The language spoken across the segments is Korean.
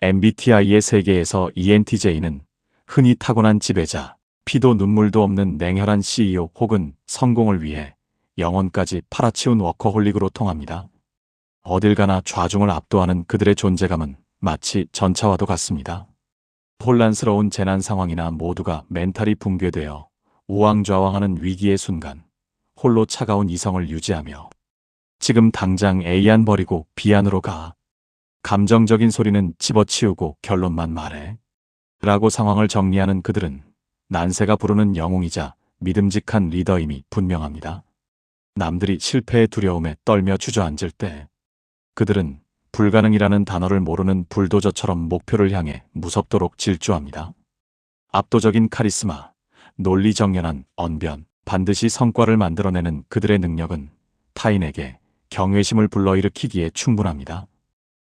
MBTI의 세계에서 ENTJ는 흔히 타고난 지배자, 피도 눈물도 없는 냉혈한 CEO 혹은 성공을 위해 영혼까지 팔아치운 워커홀릭으로 통합니다. 어딜 가나 좌중을 압도하는 그들의 존재감은 마치 전차와도 같습니다. 혼란스러운 재난 상황이나 모두가 멘탈이 붕괴되어 우왕좌왕하는 위기의 순간 홀로 차가운 이성을 유지하며 지금 당장 A안 버리고 B안으로 가. 감정적인 소리는 집어치우고 결론만 말해. 라고 상황을 정리하는 그들은 난세가 부르는 영웅이자 믿음직한 리더임이 분명합니다. 남들이 실패의 두려움에 떨며 주저앉을 때 그들은 불가능이라는 단어를 모르는 불도저처럼 목표를 향해 무섭도록 질주합니다. 압도적인 카리스마, 논리정연한 언변, 반드시 성과를 만들어내는 그들의 능력은 타인에게 경외심을 불러일으키기에 충분합니다.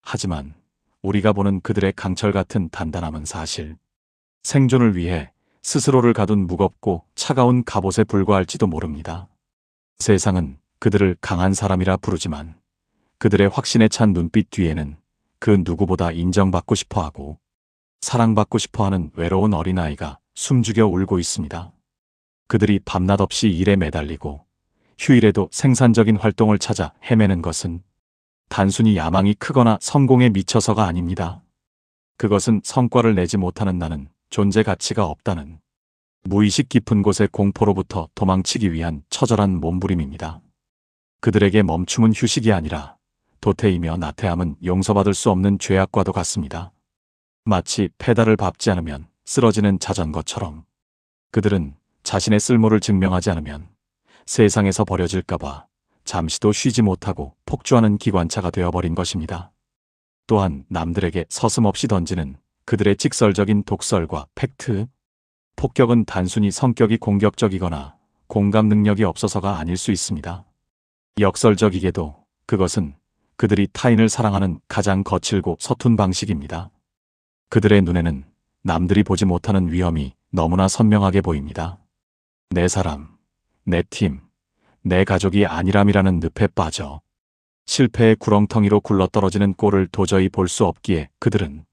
하지만 우리가 보는 그들의 강철 같은 단단함은 사실 생존을 위해 스스로를 가둔 무겁고 차가운 갑옷에 불과할지도 모릅니다. 세상은 그들을 강한 사람이라 부르지만 그들의 확신에 찬 눈빛 뒤에는 그 누구보다 인정받고 싶어하고 사랑받고 싶어하는 외로운 어린아이가 숨죽여 울고 있습니다. 그들이 밤낮 없이 일에 매달리고 휴일에도 생산적인 활동을 찾아 헤매는 것은 단순히 야망이 크거나 성공에 미쳐서가 아닙니다. 그것은 성과를 내지 못하는 나는 존재 가치가 없다는 무의식 깊은 곳의 공포로부터 도망치기 위한 처절한 몸부림입니다. 그들에게 멈춤은 휴식이 아니라 도태이며 나태함은 용서받을 수 없는 죄악과도 같습니다. 마치 페달을 밟지 않으면 쓰러지는 자전거처럼 그들은 자신의 쓸모를 증명하지 않으면 세상에서 버려질까봐 잠시도 쉬지 못하고 폭주하는 기관차가 되어버린 것입니다. 또한 남들에게 서슴없이 던지는 그들의 직설적인 독설과 팩트, 폭격은 단순히 성격이 공격적이거나 공감 능력이 없어서가 아닐 수 있습니다. 역설적이게도 그것은 그들이 타인을 사랑하는 가장 거칠고 서툰 방식입니다. 그들의 눈에는 남들이 보지 못하는 위험이 너무나 선명하게 보입니다. 내 사람, 내 팀, 내 가족이 아니람이라는 늪에 빠져 실패의 구렁텅이로 굴러떨어지는 꼴을 도저히 볼 수 없기에 그들은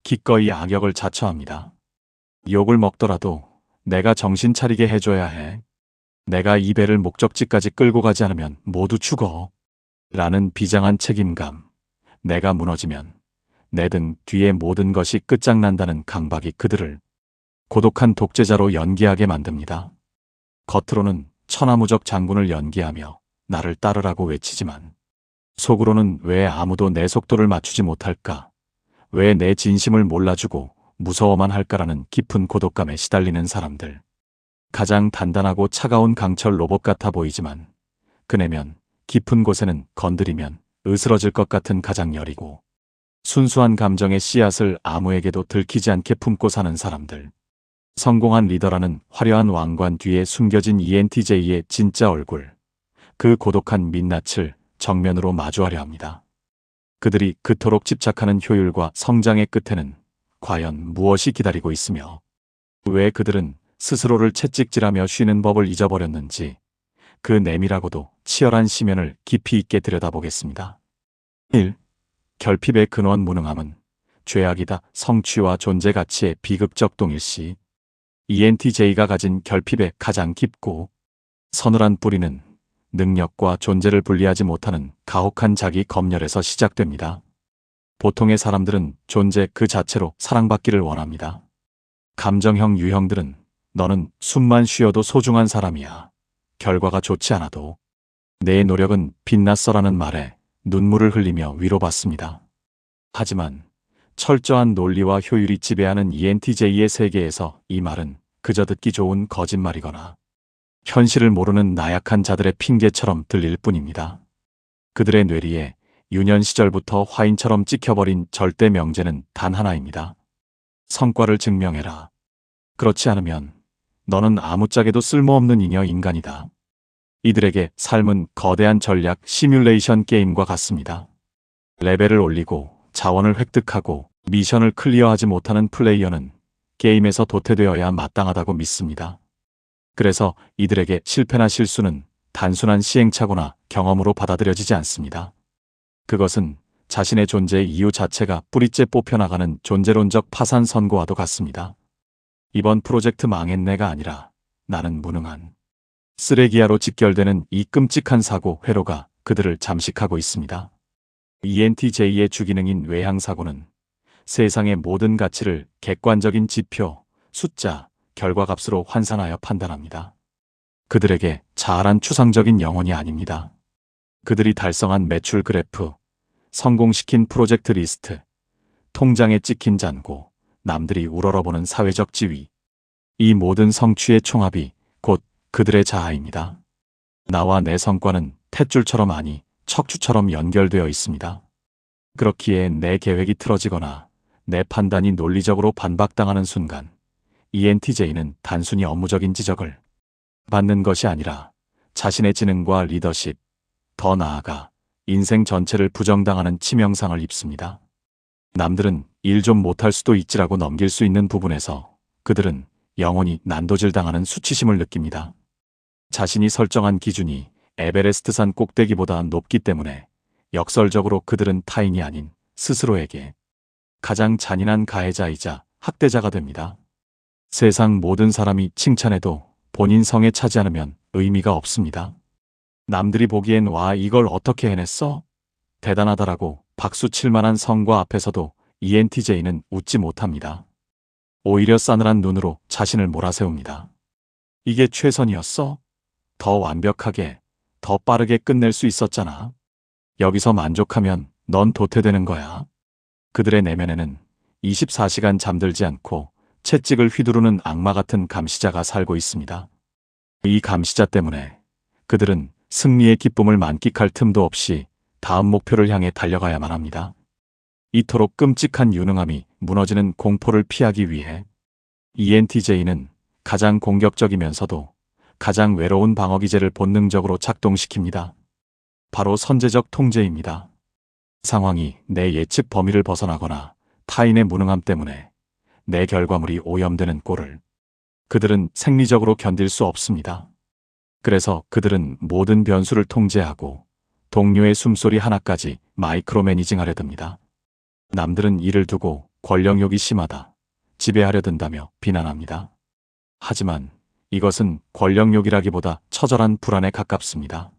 기꺼이 악역을 자처합니다. 욕을 먹더라도 내가 정신 차리게 해줘야 해. 내가 이 배를 목적지까지 끌고 가지 않으면 모두 죽어. 라는 비장한 책임감. 내가 무너지면 내 등 뒤에 모든 것이 끝장난다는 강박이 그들을 고독한 독재자로 연기하게 만듭니다. 겉으로는 천하무적 장군을 연기하며 나를 따르라고 외치지만 속으로는 왜 아무도 내 속도를 맞추지 못할까? 왜 내 진심을 몰라주고 무서워만 할까라는 깊은 고독감에 시달리는 사람들. 가장 단단하고 차가운 강철 로봇 같아 보이지만 그네면 깊은 곳에는 건드리면 으스러질 것 같은 가장 여리고 순수한 감정의 씨앗을 아무에게도 들키지 않게 품고 사는 사람들. 성공한 리더라는 화려한 왕관 뒤에 숨겨진 ENTJ의 진짜 얼굴. 그 고독한 민낯을 정면으로 마주하려 합니다. 그들이 그토록 집착하는 효율과 성장의 끝에는 과연 무엇이 기다리고 있으며 왜 그들은 스스로를 채찍질하며 쉬는 법을 잊어버렸는지 그 내밀하고도 치열한 심연을 깊이 있게 들여다보겠습니다. 1. 결핍의 근원 무능함은 죄악이다. 성취와 존재 가치의 비극적 동일시. ENTJ가 가진 결핍의 가장 깊고 서늘한 뿌리는 능력과 존재를 분리하지 못하는 가혹한 자기 검열에서 시작됩니다. 보통의 사람들은 존재 그 자체로 사랑받기를 원합니다. 감정형 유형들은 너는 숨만 쉬어도 소중한 사람이야. 결과가 좋지 않아도 내 노력은 빛났어라는 말에 눈물을 흘리며 위로받습니다. 하지만 철저한 논리와 효율이 지배하는 ENTJ의 세계에서 이 말은 그저 듣기 좋은 거짓말이거나 현실을 모르는 나약한 자들의 핑계처럼 들릴 뿐입니다. 그들의 뇌리에 유년 시절부터 화인처럼 찍혀버린 절대 명제는 단 하나입니다. 성과를 증명해라. 그렇지 않으면 너는 아무짝에도 쓸모없는 잉여 인간이다. 이들에게 삶은 거대한 전략 시뮬레이션 게임과 같습니다. 레벨을 올리고 자원을 획득하고 미션을 클리어하지 못하는 플레이어는 게임에서 도태되어야 마땅하다고 믿습니다. 그래서 이들에게 실패나 실수는 단순한 시행착오나 경험으로 받아들여지지 않습니다. 그것은 자신의 존재의 이유 자체가 뿌리째 뽑혀나가는 존재론적 파산 선고와도 같습니다. 이번 프로젝트 망했네가 아니라 나는 무능한 쓰레기야로 직결되는 이 끔찍한 사고 회로가 그들을 잠식하고 있습니다. ENTJ의 주기능인 외향사고는 세상의 모든 가치를 객관적인 지표, 숫자, 결과값으로 환산하여 판단합니다. 그들에게 자아란 추상적인 영혼이 아닙니다. 그들이 달성한 매출 그래프, 성공시킨 프로젝트 리스트, 통장에 찍힌 잔고, 남들이 우러러보는 사회적 지위. 이 모든 성취의 총합이 곧 그들의 자아입니다. 나와 내 성과는 탯줄처럼 아니 척추처럼 연결되어 있습니다. 그렇기에 내 계획이 틀어지거나 내 판단이 논리적으로 반박당하는 순간 ENTJ는 단순히 업무적인 지적을 받는 것이 아니라 자신의 지능과 리더십, 더 나아가 인생 전체를 부정당하는 치명상을 입습니다. 남들은 일 좀 못할 수도 있지라고 넘길 수 있는 부분에서 그들은 영원히 난도질 당하는 수치심을 느낍니다. 자신이 설정한 기준이 에베레스트산 꼭대기보다 높기 때문에 역설적으로 그들은 타인이 아닌 스스로에게 가장 잔인한 가해자이자 학대자가 됩니다. 세상 모든 사람이 칭찬해도 본인 성에 차지 않으면 의미가 없습니다. 남들이 보기엔 와 이걸 어떻게 해냈어? 대단하다라고 박수 칠 만한 성과 앞에서도 ENTJ는 웃지 못합니다. 오히려 싸늘한 눈으로 자신을 몰아세웁니다. 이게 최선이었어? 더 완벽하게, 더 빠르게 끝낼 수 있었잖아. 여기서 만족하면 넌 도태되는 거야. 그들의 내면에는 24시간 잠들지 않고 채찍을 휘두르는 악마 같은 감시자가 살고 있습니다. 이 감시자 때문에 그들은 승리의 기쁨을 만끽할 틈도 없이 다음 목표를 향해 달려가야만 합니다. 이토록 끔찍한 유능함이 무너지는 공포를 피하기 위해 ENTJ는 가장 공격적이면서도 가장 외로운 방어기제를 본능적으로 작동시킵니다. 바로 선제적 통제입니다. 상황이 내 예측 범위를 벗어나거나 타인의 무능함 때문에 내 결과물이 오염되는 꼴을 그들은 생리적으로 견딜 수 없습니다. 그래서 그들은 모든 변수를 통제하고 동료의 숨소리 하나까지 마이크로 매니징하려 듭니다. 남들은 이를 두고 권력욕이 심하다, 지배하려 든다며 비난합니다. 하지만 이것은 권력욕이라기보다 처절한 불안에 가깝습니다.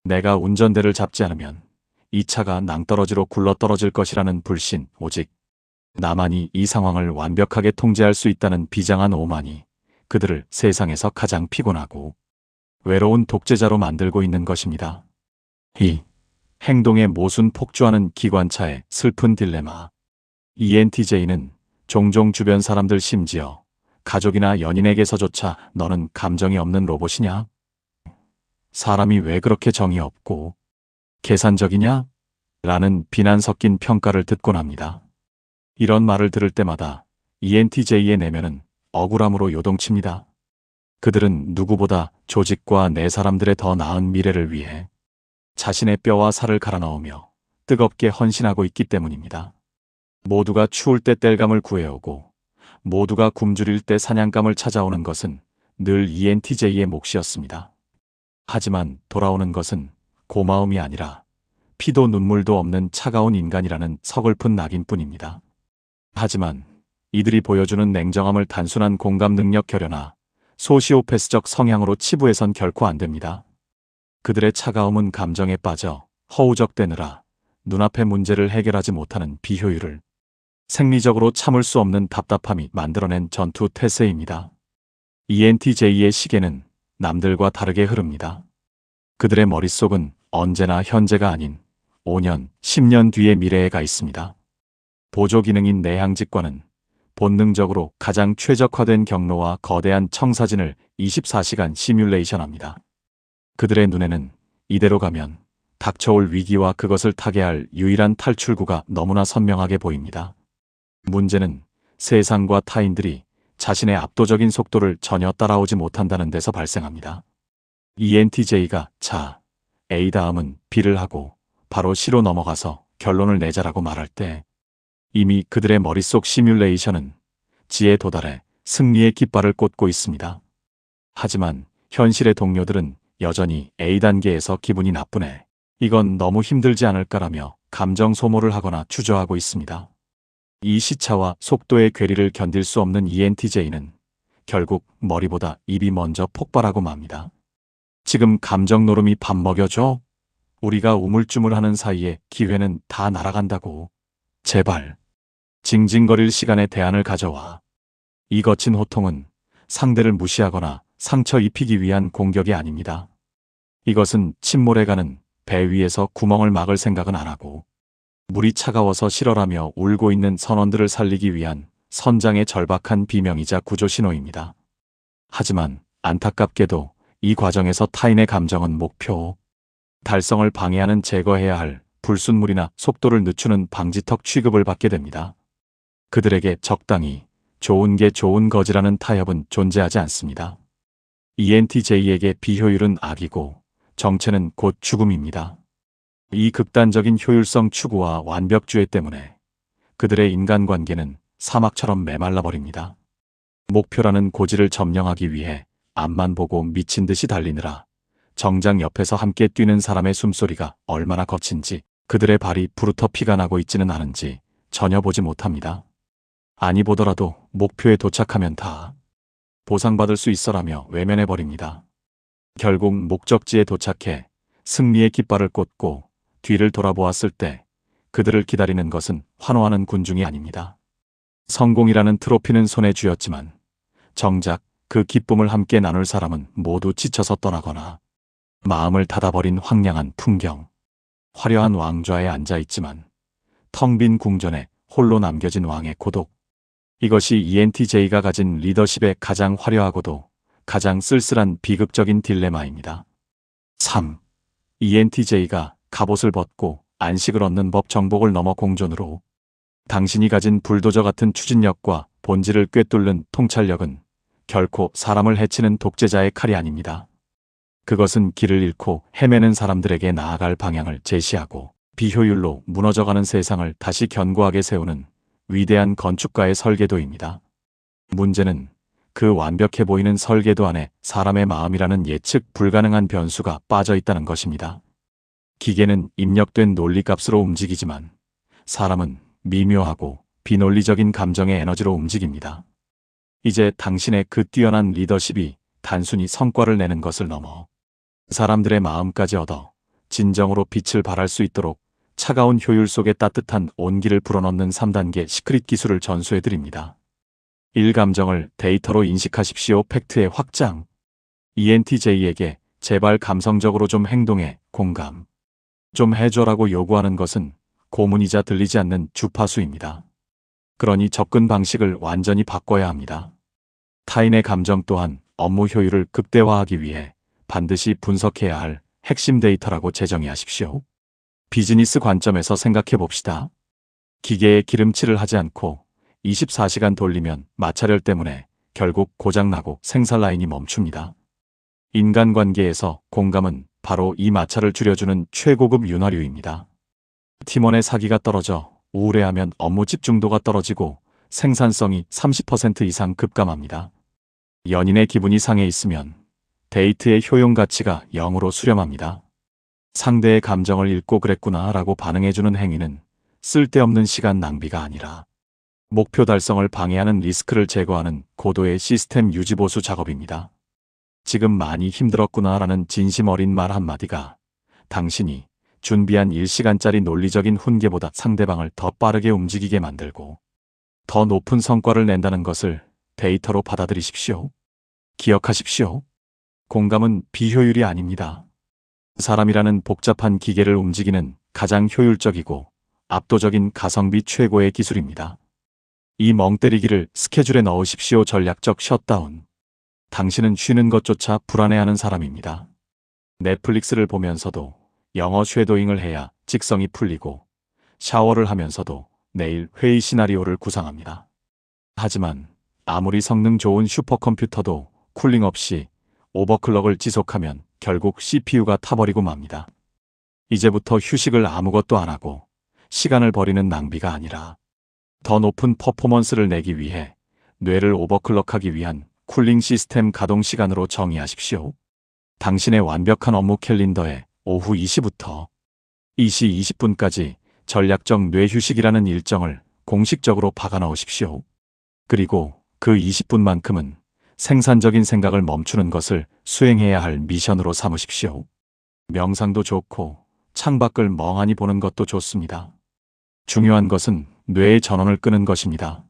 내가 운전대를 잡지 않으면 이 차가 낭떠러지로 굴러떨어질 것이라는 불신, 오직 나만이 이 상황을 완벽하게 통제할 수 있다는 비장한 오만이 그들을 세상에서 가장 피곤하고 외로운 독재자로 만들고 있는 것입니다. 이 행동에 모순 폭주하는 기관차의 슬픈 딜레마. ENTJ는 종종 주변 사람들 심지어 가족이나 연인에게서조차 너는 감정이 없는 로봇이냐? 사람이 왜 그렇게 정이 없고 계산적이냐? 라는 비난 섞인 평가를 듣곤 합니다. 이런 말을 들을 때마다 ENTJ의 내면은 억울함으로 요동칩니다. 그들은 누구보다 조직과 내 사람들의 더 나은 미래를 위해 자신의 뼈와 살을 갈아 넣으며 뜨겁게 헌신하고 있기 때문입니다. 모두가 추울 때 땔감을 구해오고 모두가 굶주릴 때 사냥감을 찾아오는 것은 늘 ENTJ의 몫이었습니다. 하지만 돌아오는 것은 고마움이 아니라 피도 눈물도 없는 차가운 인간이라는 서글픈 낙인뿐입니다. 하지만 이들이 보여주는 냉정함을 단순한 공감 능력 결여나 소시오패스적 성향으로 치부해선 결코 안 됩니다. 그들의 차가움은 감정에 빠져 허우적대느라 눈앞의 문제를 해결하지 못하는 비효율을 생리적으로 참을 수 없는 답답함이 만들어낸 전투 태세입니다. ENTJ의 시계는 남들과 다르게 흐릅니다. 그들의 머릿속은 언제나 현재가 아닌 5년, 10년 뒤의 미래에 가 있습니다. 보조 기능인 내향직과는 본능적으로 가장 최적화된 경로와 거대한 청사진을 24시간 시뮬레이션합니다. 그들의 눈에는 이대로 가면 닥쳐올 위기와 그것을 타개할 유일한 탈출구가 너무나 선명하게 보입니다. 문제는 세상과 타인들이 자신의 압도적인 속도를 전혀 따라오지 못한다는 데서 발생합니다. ENTJ가 자, A 다음은 B를 하고 바로 C로 넘어가서 결론을 내자라고 말할 때 이미 그들의 머릿속 시뮬레이션은 지에 도달해 승리의 깃발을 꽂고 있습니다. 하지만 현실의 동료들은 여전히 A 단계에서 기분이 나쁘네. 이건 너무 힘들지 않을까라며 감정 소모를 하거나 주저하고 있습니다. 이 시차와 속도의 괴리를 견딜 수 없는 ENTJ는 결국 머리보다 입이 먼저 폭발하고 맙니다. 지금 감정 노름이 밥 먹여줘? 우리가 우물쭈물하는 사이에 기회는 다 날아간다고. 제발. 징징거릴 시간에 대안을 가져와. 이 거친 호통은 상대를 무시하거나 상처 입히기 위한 공격이 아닙니다. 이것은 침몰해가는 배 위에서 구멍을 막을 생각은 안 하고 물이 차가워서 실어라며 울고 있는 선원들을 살리기 위한 선장의 절박한 비명이자 구조 신호입니다. 하지만 안타깝게도 이 과정에서 타인의 감정은 목표 달성을 방해하는 제거해야 할 불순물이나 속도를 늦추는 방지턱 취급을 받게 됩니다. 그들에게 적당히 좋은 게 좋은 거지라는 타협은 존재하지 않습니다. ENTJ에게 비효율은 악이고 정체는 곧 죽음입니다. 이 극단적인 효율성 추구와 완벽주의 때문에 그들의 인간관계는 사막처럼 메말라 버립니다. 목표라는 고지를 점령하기 위해 앞만 보고 미친 듯이 달리느라 정작 옆에서 함께 뛰는 사람의 숨소리가 얼마나 거친지 그들의 발이 부르터 피가 나고 있지는 않은지 전혀 보지 못합니다. 아니 보더라도 목표에 도착하면 다 보상받을 수 있어라며 외면해버립니다. 결국 목적지에 도착해 승리의 깃발을 꽂고 뒤를 돌아보았을 때 그들을 기다리는 것은 환호하는 군중이 아닙니다. 성공이라는 트로피는 손에 쥐었지만 정작 그 기쁨을 함께 나눌 사람은 모두 지쳐서 떠나거나 마음을 닫아버린 황량한 풍경. 화려한 왕좌에 앉아있지만 텅 빈 궁전에 홀로 남겨진 왕의 고독. 이것이 ENTJ가 가진 리더십의 가장 화려하고도 가장 쓸쓸한 비극적인 딜레마입니다. 3. ENTJ가 갑옷을 벗고 안식을 얻는 법 정복을 넘어 공존으로 당신이 가진 불도저 같은 추진력과 본질을 꿰뚫는 통찰력은 결코 사람을 해치는 독재자의 칼이 아닙니다. 그것은 길을 잃고 헤매는 사람들에게 나아갈 방향을 제시하고 비효율로 무너져가는 세상을 다시 견고하게 세우는 위대한 건축가의 설계도입니다. 문제는 그 완벽해 보이는 설계도 안에 사람의 마음이라는 예측 불가능한 변수가 빠져 있다는 것입니다. 기계는 입력된 논리값으로 움직이지만 사람은 미묘하고 비논리적인 감정의 에너지로 움직입니다. 이제 당신의 그 뛰어난 리더십이 단순히 성과를 내는 것을 넘어 사람들의 마음까지 얻어 진정으로 빛을 발할 수 있도록 차가운 효율 속에 따뜻한 온기를 불어넣는 3단계 시크릿 기술을 전수해드립니다. 1. 감정을 데이터로 인식하십시오. 팩트의 확장. ENTJ에게 제발 감성적으로 좀 행동해. 공감 좀 해줘라고 요구하는 것은 고문이자 들리지 않는 주파수입니다. 그러니 접근 방식을 완전히 바꿔야 합니다. 타인의 감정 또한 업무 효율을 극대화하기 위해 반드시 분석해야 할 핵심 데이터라고 재정의하십시오. 비즈니스 관점에서 생각해 봅시다. 기계에 기름칠을 하지 않고 24시간 돌리면 마찰열 때문에 결국 고장나고 생산 라인이 멈춥니다. 인간관계에서 공감은 바로 이 마찰을 줄여주는 최고급 윤활유입니다. 팀원의 사기가 떨어져 우울해하면 업무 집중도가 떨어지고 생산성이 30% 이상 급감합니다. 연인의 기분이 상해 있으면 데이트의 효용 가치가 0으로 수렴합니다. 상대의 감정을 읽고 그랬구나 라고 반응해주는 행위는 쓸데없는 시간 낭비가 아니라 목표 달성을 방해하는 리스크를 제거하는 고도의 시스템 유지보수 작업입니다. 지금 많이 힘들었구나 라는 진심 어린 말 한마디가 당신이 준비한 1시간짜리 논리적인 훈계보다 상대방을 더 빠르게 움직이게 만들고 더 높은 성과를 낸다는 것을 데이터로 받아들이십시오. 기억하십시오. 공감은 비효율이 아닙니다. 사람이라는 복잡한 기계를 움직이는 가장 효율적이고 압도적인 가성비 최고의 기술입니다. 이 멍때리기를 스케줄에 넣으십시오. 전략적 셧다운. 당신은 쉬는 것조차 불안해하는 사람입니다. 넷플릭스를 보면서도 영어 쉐도잉을 해야 직성이 풀리고 샤워를 하면서도 내일 회의 시나리오를 구상합니다. 하지만 아무리 성능 좋은 슈퍼컴퓨터도 쿨링 없이 오버클럭을 지속하면 결국 CPU가 타버리고 맙니다. 이제부터 휴식을 아무것도 안 하고 시간을 버리는 낭비가 아니라 더 높은 퍼포먼스를 내기 위해 뇌를 오버클럭하기 위한 쿨링 시스템 가동 시간으로 정의하십시오. 당신의 완벽한 업무 캘린더에 오후 2시부터 2시 20분까지 전략적 뇌휴식이라는 일정을 공식적으로 박아넣으십시오. 그리고 그 20분만큼은 생산적인 생각을 멈추는 것을 수행해야 할 미션으로 삼으십시오. 명상도 좋고 창밖을 멍하니 보는 것도 좋습니다. 중요한 것은 뇌의 전원을 끄는 것입니다.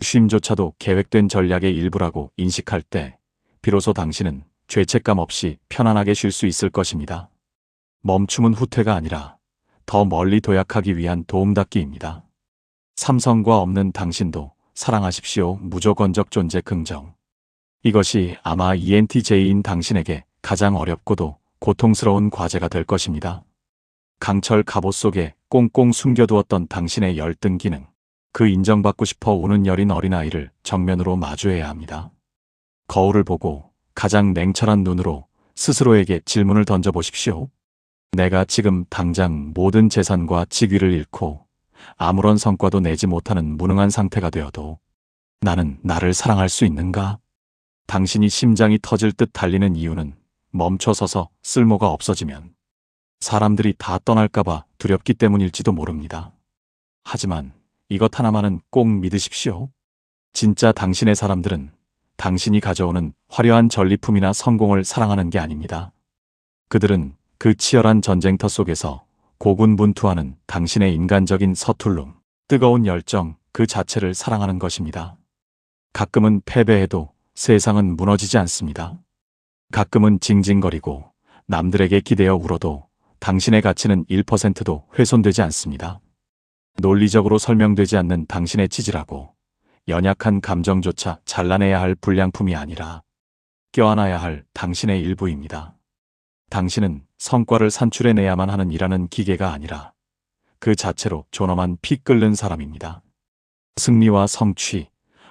쉼조차도 계획된 전략의 일부라고 인식할 때 비로소 당신은 죄책감 없이 편안하게 쉴 수 있을 것입니다. 멈춤은 후퇴가 아니라 더 멀리 도약하기 위한 도움닫기입니다. 삼성과 없는 당신도 사랑하십시오. 무조건적 존재 긍정. 이것이 아마 ENTJ인 당신에게 가장 어렵고도 고통스러운 과제가 될 것입니다. 강철 갑옷 속에 꽁꽁 숨겨두었던 당신의 열등 기능. 그 인정받고 싶어 우는 여린 어린아이를 정면으로 마주해야 합니다. 거울을 보고 가장 냉철한 눈으로 스스로에게 질문을 던져보십시오. 내가 지금 당장 모든 재산과 직위를 잃고 아무런 성과도 내지 못하는 무능한 상태가 되어도 나는 나를 사랑할 수 있는가? 당신이 심장이 터질 듯 달리는 이유는 멈춰서서 쓸모가 없어지면 사람들이 다 떠날까봐 두렵기 때문일지도 모릅니다. 하지만 이것 하나만은 꼭 믿으십시오. 진짜 당신의 사람들은 당신이 가져오는 화려한 전리품이나 성공을 사랑하는 게 아닙니다. 그들은 그 치열한 전쟁터 속에서 고군분투하는 당신의 인간적인 서툴름, 뜨거운 열정 그 자체를 사랑하는 것입니다. 가끔은 패배해도 세상은 무너지지 않습니다. 가끔은 징징거리고 남들에게 기대어 울어도 당신의 가치는 1%도 훼손되지 않습니다. 논리적으로 설명되지 않는 당신의 찌질하고 연약한 감정조차 잘라내야 할 불량품이 아니라 껴안아야 할 당신의 일부입니다. 당신은 성과를 산출해내야만 하는 일하는 기계가 아니라 그 자체로 존엄한 피 끓는 사람입니다. 승리와 성취,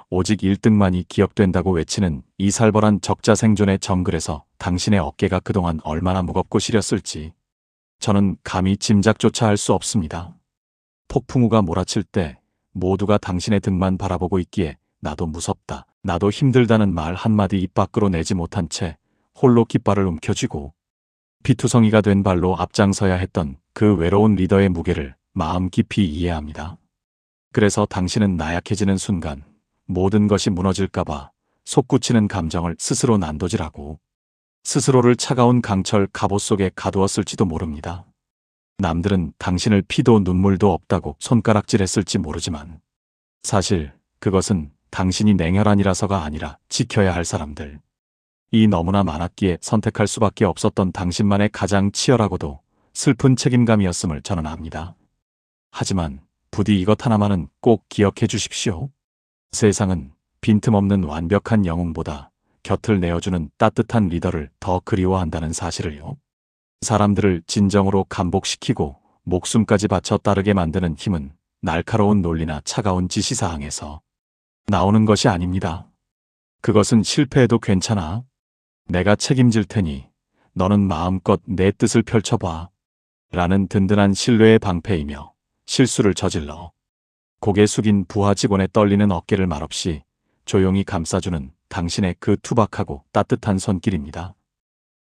오직 1등만이 기억된다고 외치는 이 살벌한 적자 생존의 정글에서 당신의 어깨가 그동안 얼마나 무겁고 시렸을지 저는 감히 짐작조차 할 수 없습니다. 폭풍우가 몰아칠 때 모두가 당신의 등만 바라보고 있기에 나도 무섭다, 나도 힘들다는 말 한마디 입 밖으로 내지 못한 채 홀로 깃발을 움켜쥐고 피투성이가 된 발로 앞장서야 했던 그 외로운 리더의 무게를 마음 깊이 이해합니다. 그래서 당신은 나약해지는 순간 모든 것이 무너질까봐 솟구치는 감정을 스스로 난도질하고 스스로를 차가운 강철 갑옷 속에 가두었을지도 모릅니다. 남들은 당신을 피도 눈물도 없다고 손가락질했을지 모르지만 사실 그것은 당신이 냉혈한이라서가 아니라 지켜야 할 사람들, 이 너무나 많았기에 선택할 수밖에 없었던 당신만의 가장 치열하고도 슬픈 책임감이었음을 저는 압니다. 하지만 부디 이것 하나만은 꼭 기억해 주십시오. 세상은 빈틈없는 완벽한 영웅보다 곁을 내어주는 따뜻한 리더를 더 그리워한다는 사실을요. 사람들을 진정으로 감복시키고 목숨까지 바쳐 따르게 만드는 힘은 날카로운 논리나 차가운 지시사항에서 나오는 것이 아닙니다. 그것은 실패해도 괜찮아. 내가 책임질 테니 너는 마음껏 내 뜻을 펼쳐봐. 라는 든든한 신뢰의 방패이며 실수를 저질러 고개 숙인 부하 직원의 떨리는 어깨를 말없이 조용히 감싸주는 당신의 그 투박하고 따뜻한 손길입니다.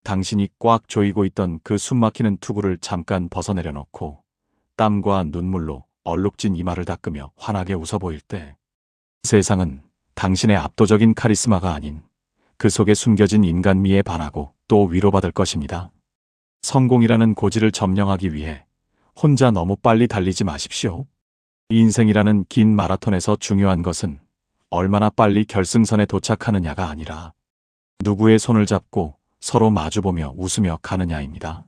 당신이 꽉 조이고 있던 그 숨막히는 투구를 잠깐 벗어내려 놓고 땀과 눈물로 얼룩진 이마를 닦으며 환하게 웃어 보일 때 세상은 당신의 압도적인 카리스마가 아닌 그 속에 숨겨진 인간미에 반하고 또 위로받을 것입니다. 성공이라는 고지를 점령하기 위해 혼자 너무 빨리 달리지 마십시오. 인생이라는 긴 마라톤에서 중요한 것은 얼마나 빨리 결승선에 도착하느냐가 아니라 누구의 손을 잡고 서로 마주보며 웃으며 가느냐입니다.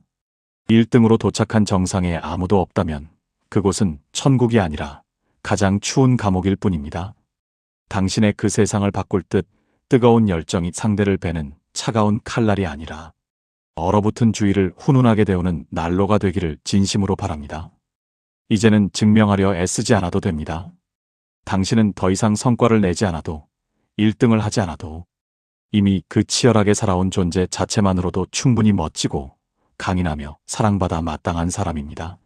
1등으로 도착한 정상에 아무도 없다면 그곳은 천국이 아니라 가장 추운 감옥일 뿐입니다. 당신의 그 세상을 바꿀 듯 뜨거운 열정이 상대를 베는 차가운 칼날이 아니라 얼어붙은 주위를 훈훈하게 데우는 난로가 되기를 진심으로 바랍니다. 이제는 증명하려 애쓰지 않아도 됩니다. 당신은 더 이상 성과를 내지 않아도 1등을 하지 않아도 이미 그 치열하게 살아온 존재 자체만으로도 충분히 멋지고 강인하며 사랑받아 마땅한 사람입니다.